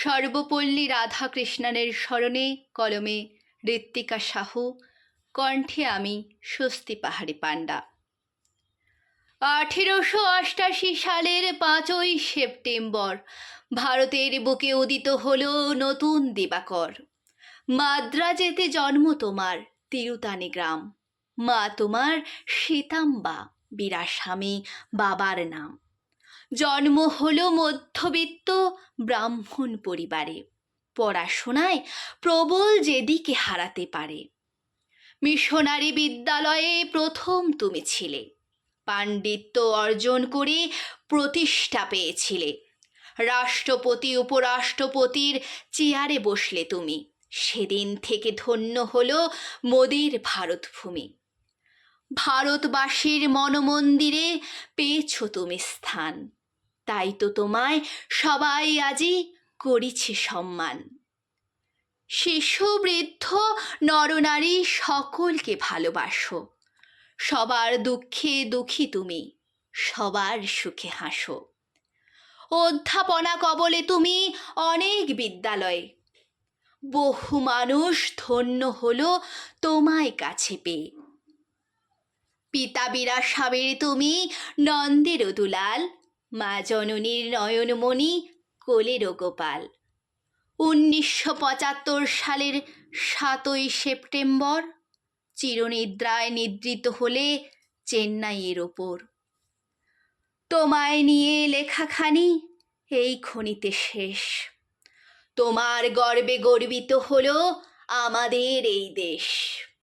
সর্বপল্লী রাধাকৃষ্ণনের স্মরণে কলমে ঋত্বিকা সাহু, কণ্ঠে আমি স্বস্তি পাহাড়ি পাণ্ডা। 1888 সালের 5ই সেপ্টেম্বর ভারতের বুকে উদিত হলো নতুন দিবাকর। মাদ্রাজেতে জন্ম তোমার, তিরুতানি গ্রাম। মা তোমার শ্বেতাম্বা, বীরাস্বামী বাবার নাম। জন্ম হলো মধ্যবিত্ত ব্রাহ্মণ পরিবারে, পড়াশোনায় প্রবল যেদিকে হারাতে পারে। মিশনারি বিদ্যালয়ে প্রথম তুমি ছিলে, পাণ্ডিত্য অর্জন করে প্রতিষ্ঠা পেয়েছিলে। রাষ্ট্রপতি উপরাষ্ট্রপতির চেয়ারে বসলে তুমি, সেদিন থেকে ধন্য হলো মোদির ভারতভূমি। ভারতবাসীর মনমন্দিরে পেয়েছ তুমি স্থান, তাই তো তোমায় সবাই আজি করিছে সম্মান। শিশু বৃদ্ধ নরনারী সকলকে ভালোবাসো, সবার দুঃখে দুঃখী তুমি, সবার সুখে হাসো। অধ্যাপনা কবলে তুমি অনেক বিদ্যালয়ে, বহু মানুষ ধন্য হলো তোমায় কাছে পেয়ে। পিতা বীরাস্বামীর তুমি নন্দের দুলাল, মা জননীর নয়নমণি কোলের গোপাল। 1975 সালের 7ই সেপ্টেম্বর চিরনিদ্রায় নিদ্রিত হলে চেন্নাইয়ের ওপর। তোমায় নিয়ে লেখাখানি এই খনিতে শেষ। তোমার গর্বে গর্বিত হলো আমাদের এই দেশ।